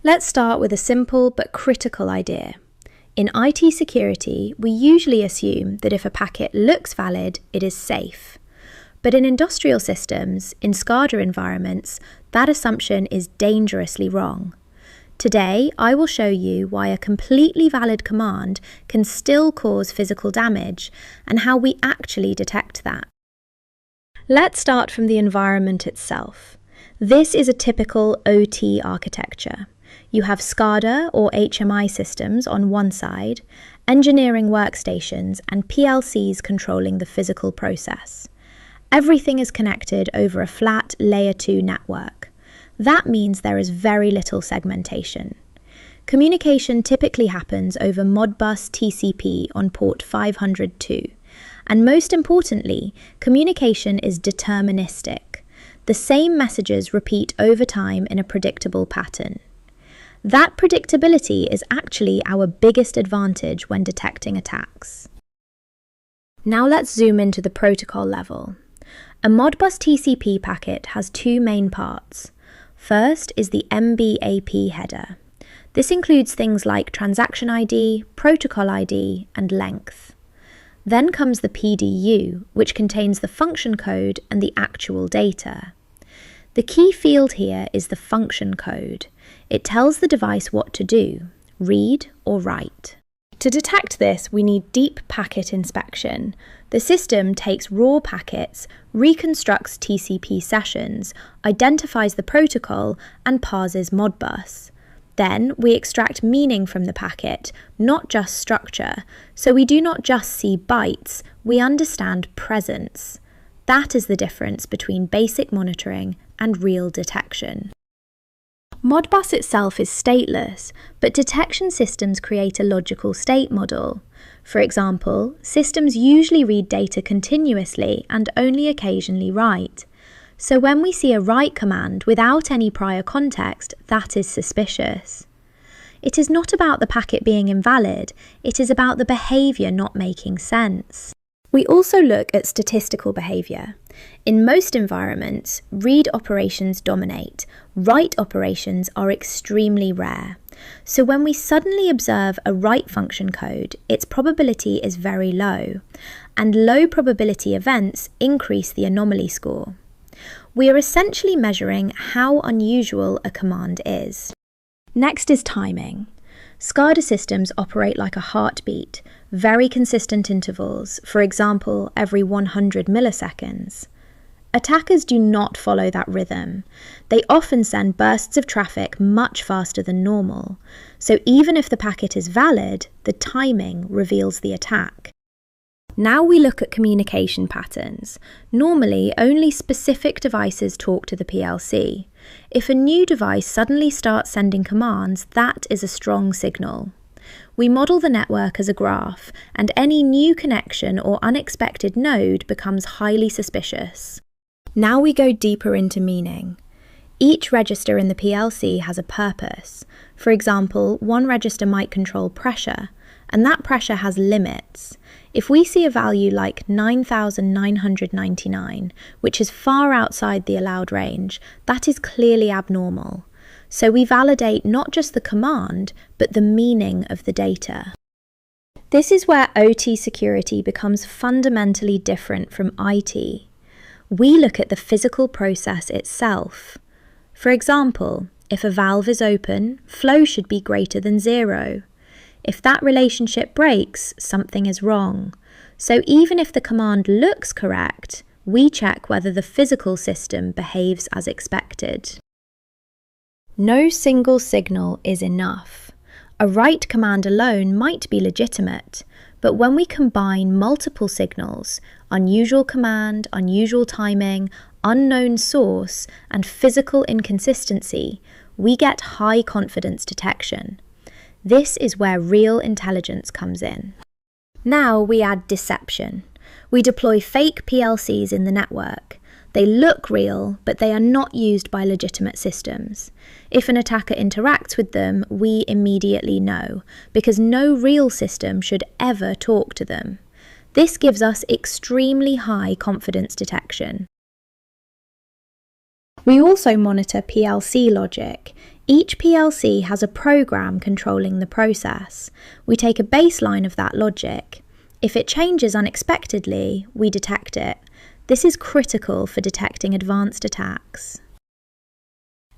Let's start with a simple but critical idea. In IT security, we usually assume that if a packet looks valid, it is safe. But in industrial systems, in SCADA environments, that assumption is dangerously wrong. Today, I will show you why a completely valid command can still cause physical damage and how we actually detect that. Let's start from the environment itself. This is a typical OT architecture. You have SCADA or HMI systems on one side, engineering workstations, and PLCs controlling the physical process. Everything is connected over a flat Layer 2 network. That means there is very little segmentation. Communication typically happens over Modbus TCP on port 502. And most importantly, communication is deterministic. The same messages repeat over time in a predictable pattern. That predictability is actually our biggest advantage when detecting attacks. Now let's zoom into the protocol level. A Modbus TCP packet has two main parts. First is the MBAP header. This includes things like transaction ID, protocol ID, and length. Then comes the PDU, which contains the function code and the actual data. The key field here is the function code. It tells the device what to do, read or write. To detect this, we need deep packet inspection. The system takes raw packets, reconstructs TCP sessions, identifies the protocol, and parses Modbus. Then we extract meaning from the packet, not just structure. So we do not just see bytes, we understand presence. That is the difference between basic monitoring and real detection. Modbus itself is stateless, but detection systems create a logical state model. For example, systems usually read data continuously and only occasionally write. So when we see a write command without any prior context, that is suspicious. It is not about the packet being invalid, it is about the behaviour not making sense. We also look at statistical behaviour. In most environments, read operations dominate. Write operations are extremely rare. So when we suddenly observe a write function code, its probability is very low, and low probability events increase the anomaly score. We are essentially measuring how unusual a command is. Next is timing. SCADA systems operate like a heartbeat, very consistent intervals, for example, every 100 milliseconds. Attackers do not follow that rhythm. They often send bursts of traffic much faster than normal, so even if the packet is valid, the timing reveals the attack. Now we look at communication patterns. Normally, only specific devices talk to the PLC. If a new device suddenly starts sending commands, that is a strong signal. We model the network as a graph, and any new connection or unexpected node becomes highly suspicious. Now we go deeper into meaning. Each register in the PLC has a purpose. For example, one register might control pressure, and that pressure has limits. If we see a value like 9,999, which is far outside the allowed range, that is clearly abnormal. So we validate not just the command, but the meaning of the data. This is where OT security becomes fundamentally different from IT. We look at the physical process itself. For example, if a valve is open, flow should be greater than 0. If that relationship breaks, something is wrong. So even if the command looks correct, we check whether the physical system behaves as expected. No single signal is enough. A write command alone might be legitimate, but when we combine multiple signals, unusual command, unusual timing, unknown source, and physical inconsistency, we get high confidence detection. This is where real intelligence comes in. Now we add deception. We deploy fake PLCs in the network. They look real, but they are not used by legitimate systems. If an attacker interacts with them, we immediately know, because no real system should ever talk to them. This gives us extremely high confidence detection. We also monitor PLC logic. Each PLC has a program controlling the process. We take a baseline of that logic. If it changes unexpectedly, we detect it. This is critical for detecting advanced attacks.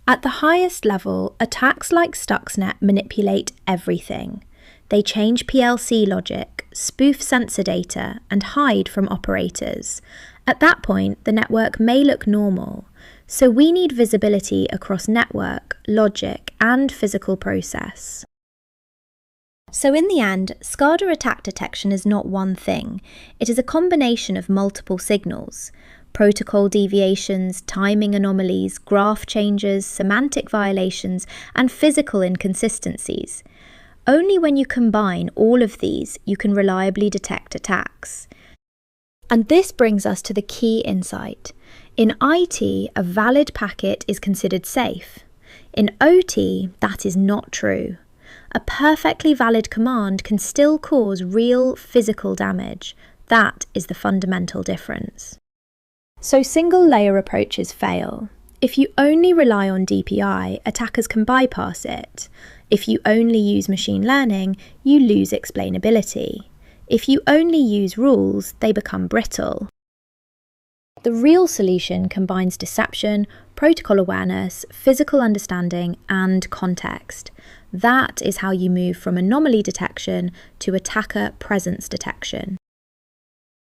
At the highest level, attacks like Stuxnet manipulate everything. They change PLC logic, spoof sensor data, and hide from operators. At that point, the network may look normal, so we need visibility across network, logic, and physical process. So in the end, SCADA attack detection is not one thing. It is a combination of multiple signals. Protocol deviations, timing anomalies, graph changes, semantic violations, and physical inconsistencies. Only when you combine all of these, you can reliably detect attacks. And this brings us to the key insight. In IT, a valid packet is considered safe. In OT, that is not true. A perfectly valid command can still cause real physical damage. That is the fundamental difference. So single-layer approaches fail. If you only rely on DPI, attackers can bypass it. If you only use machine learning, you lose explainability. If you only use rules, they become brittle. The real solution combines deception, protocol awareness, physical understanding, and context. That is how you move from anomaly detection to attacker presence detection.